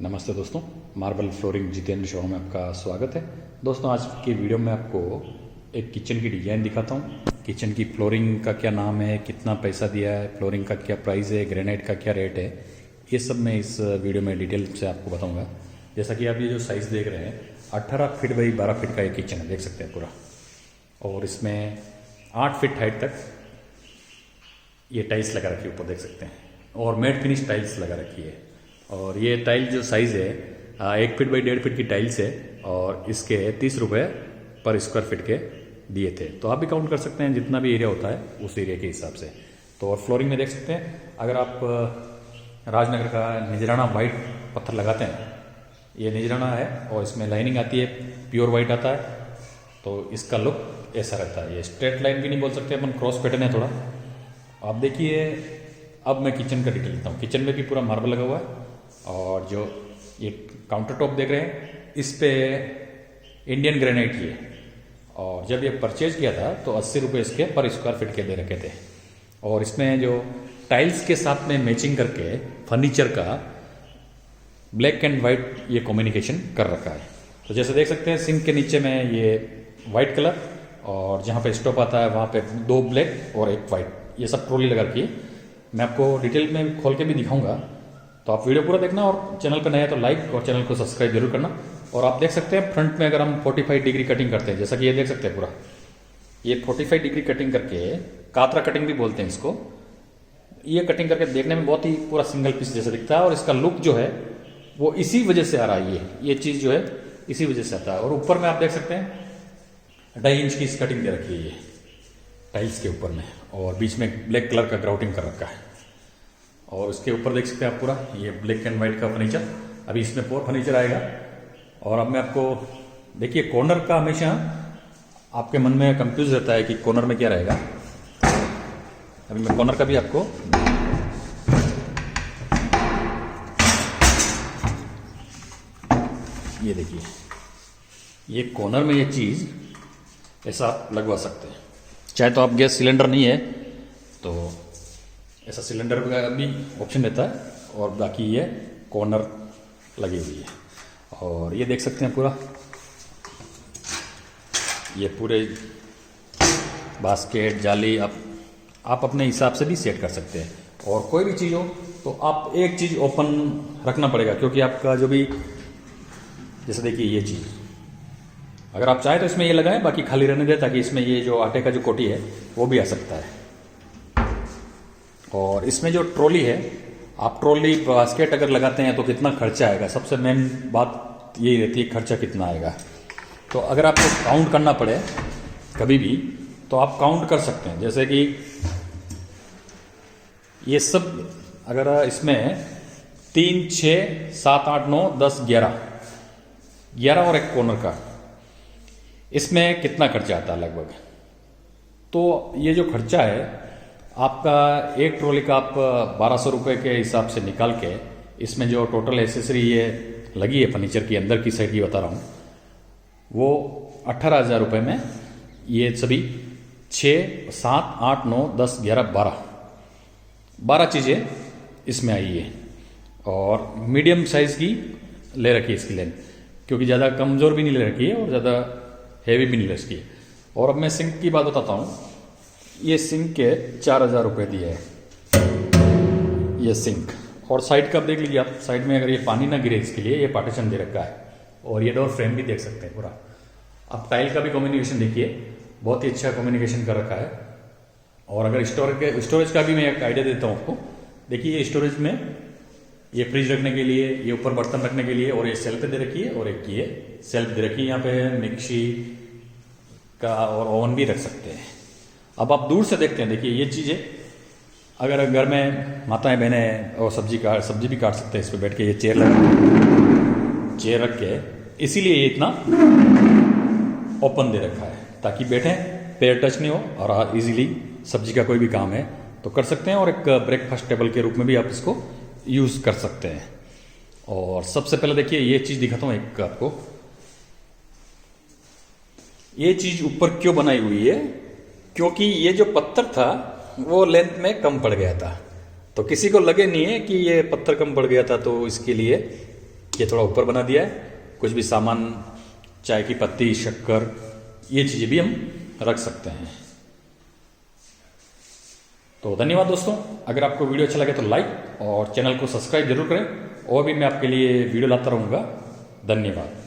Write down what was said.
नमस्ते दोस्तों, marble flooring Jitendra show में आपका स्वागत है। दोस्तों, आज की वीडियो में आपको एक किचन की डिज़ाइन दिखाता हूँ। किचन की फ्लोरिंग का क्या नाम है, कितना पैसा दिया है, फ्लोरिंग का क्या प्राइस है, ग्रेनाइट का क्या रेट है, ये सब मैं इस वीडियो में डिटेल से आपको बताऊँगा। जैसा कि आप ये जो साइज़ देख रहे हैं 18 फीट बाई 12 फीट का ये किचन है, देख सकते हैं पूरा। और इसमें 8 फीट हाइट तक ये टाइल्स लगा रखी है, ऊपर देख सकते हैं, और मैट फिनिश टाइल्स लगा रखी है। और ये टाइल जो साइज़ है 1 फीट बाई 1.5 फीट की टाइल्स है, और इसके 30 रुपये पर स्क्वायर फीट के दिए थे। तो आप भी काउंट कर सकते हैं जितना भी एरिया होता है उस एरिया के हिसाब से। तो और फ्लोरिंग में देख सकते हैं, अगर आप राजनगर का निजराना वाइट पत्थर लगाते हैं, ये निजराना है और इसमें लाइनिंग आती है, प्योर वाइट आता है, तो इसका लुक ऐसा रहता है। ये स्ट्रेट लाइन भी नहीं बोल सकते अपन, क्रॉस पैटर्न है थोड़ा। आप देखिए, अब मैं किचन का डिटेल देता हूँ। किचन में भी पूरा मार्बल लगा हुआ है, और जो ये काउंटर टॉप देख रहे हैं इस पे इंडियन ग्रेनाइट की है। और जब ये परचेज किया था तो 80 रुपये इसके पर स्क्वायर फीट के दे रखे थे। और इसमें जो टाइल्स के साथ में मैचिंग करके फर्नीचर का ब्लैक एंड वाइट ये कम्युनिकेशन कर रखा है। तो जैसे देख सकते हैं, सिंक के नीचे में ये वाइट कलर, और जहाँ पे स्टोव आता है वहाँ पे 2 ब्लैक और 1 वाइट, ये सब ट्रॉली लगा रखी है। मैं आपको डिटेल में खोल के भी दिखाऊंगा, तो आप वीडियो पूरा देखना। और चैनल पर नया है तो लाइक और चैनल को सब्सक्राइब जरूर करना। और आप देख सकते हैं फ्रंट में अगर हम 45 डिग्री कटिंग करते हैं, जैसा कि ये देख सकते हैं पूरा, ये 45 डिग्री कटिंग करके, कातरा कटिंग भी बोलते हैं इसको, ये कटिंग करके देखने में बहुत ही पूरा सिंगल पीस जैसा दिखता है। और इसका लुक जो है वो इसी वजह से आ रहा है, ये चीज़ जो है इसी वजह से आता है। और ऊपर में आप देख सकते हैं 2.5 इंच की कटिंग दे रखी है ये टाइल्स के ऊपर में, और बीच में ब्लैक कलर का ग्राउटिंग कर रखा है। और उसके ऊपर देख सकते हैं आप पूरा ये ब्लैक एंड वाइट का फर्नीचर। अभी इसमें और फर्नीचर आएगा। और अब मैं आपको देखिए, कॉर्नर का हमेशा आपके मन में कंफ्यूज रहता है कि कॉर्नर में क्या रहेगा। अभी मैं कॉर्नर का भी आपको ये देखिए, ये कॉर्नर में ये चीज़ ऐसा आप लगवा सकते हैं। चाहे तो आप गैस सिलेंडर नहीं है तो ऐसा सिलेंडर का भी ऑप्शन रहता है, और बाकी ये कॉर्नर लगी हुई है। और ये देख सकते हैं पूरा, ये पूरे बास्केट जाली आप अपने हिसाब से भी सेट कर सकते हैं। और कोई भी चीज़ हो तो आप एक चीज़ ओपन रखना पड़ेगा, क्योंकि आपका जो भी, जैसे देखिए ये चीज़ अगर आप चाहें तो इसमें ये लगाएं, बाकी खाली रहने दें, ताकि इसमें ये जो आटे का जो कोटी है वो भी आ सकता है। और इसमें जो ट्रॉली है, आप ट्रॉली बास्केट अगर लगाते हैं तो कितना खर्चा आएगा, सबसे मेन बात यही रहती है, खर्चा कितना आएगा। तो अगर आपको काउंट करना पड़े कभी भी तो आप काउंट कर सकते हैं। जैसे कि ये सब अगर इसमें 3, 6, 7, 8, 9, 10, 11 और एक कॉर्नर का, इसमें कितना खर्चा आता है लगभग। तो ये जो खर्चा है आपका, एक ट्रॉली का आप 1200 रुपये के हिसाब से निकाल के, इसमें जो टोटल एसेसरी ये लगी है फर्नीचर की अंदर की साइड की बता रहा हूँ, वो 18,000 रुपये में ये सभी 6, 7, 8, 9, 10, 11, 12 चीज़ें इसमें आई है। और मीडियम साइज़ की ले रखी है इसकी लेंथ, क्योंकि ज़्यादा कमज़ोर भी नहीं ले रखी है और ज़्यादा हैवी भी नहीं ले रखी है। और अब मैं सिंक की बात बताता हूँ। ये सिंक के 4,000 रुपये दिए है ये सिंक। और साइड का देख लीजिए आप, साइड में अगर ये पानी ना गिरे इसके लिए ये पार्टीशन दे रखा है। और ये डोर फ्रेम भी देख सकते हैं पूरा। आप टाइल का भी कम्युनिकेशन देखिए, बहुत ही अच्छा कम्युनिकेशन कर रखा है। और अगर स्टोरेज का भी मैं एक आइडिया देता हूँ आपको। देखिए, ये स्टोरेज में ये फ्रिज रखने के लिए, ये ऊपर बर्तन रखने के लिए, और ये सेल्फ दे रखी है, और एक ये सेल्फ दे रखी है। यहाँ पे मिक्सी का और ओवन भी रख सकते हैं। अब आप दूर से देखते हैं, देखिए ये चीज़ें अगर घर में माताएं बहनें और सब्जी भी काट सकते हैं इस पर बैठ के। ये चेयर रख के, इसीलिए ये इतना ओपन दे रखा है, ताकि बैठें, पैर टच नहीं हो, और इजीली सब्जी का कोई भी काम है तो कर सकते हैं। और एक ब्रेकफास्ट टेबल के रूप में भी आप इसको यूज़ कर सकते हैं। और सबसे पहले देखिए, ये चीज़ दिखाता हूँ एक आपको। ये चीज़ ऊपर क्यों बनाई हुई है, क्योंकि ये जो पत्थर था वो लेंथ में कम पड़ गया था। तो किसी को लगे नहीं है कि ये पत्थर कम पड़ गया था, तो इसके लिए ये थोड़ा ऊपर बना दिया है, कुछ भी सामान, चाय की पत्ती, शक्कर, ये चीज़ें भी हम रख सकते हैं। तो धन्यवाद दोस्तों, अगर आपको वीडियो अच्छा लगे तो लाइक और चैनल को सब्सक्राइब जरूर करें, और भी मैं आपके लिए वीडियो लाता रहूँगा। धन्यवाद।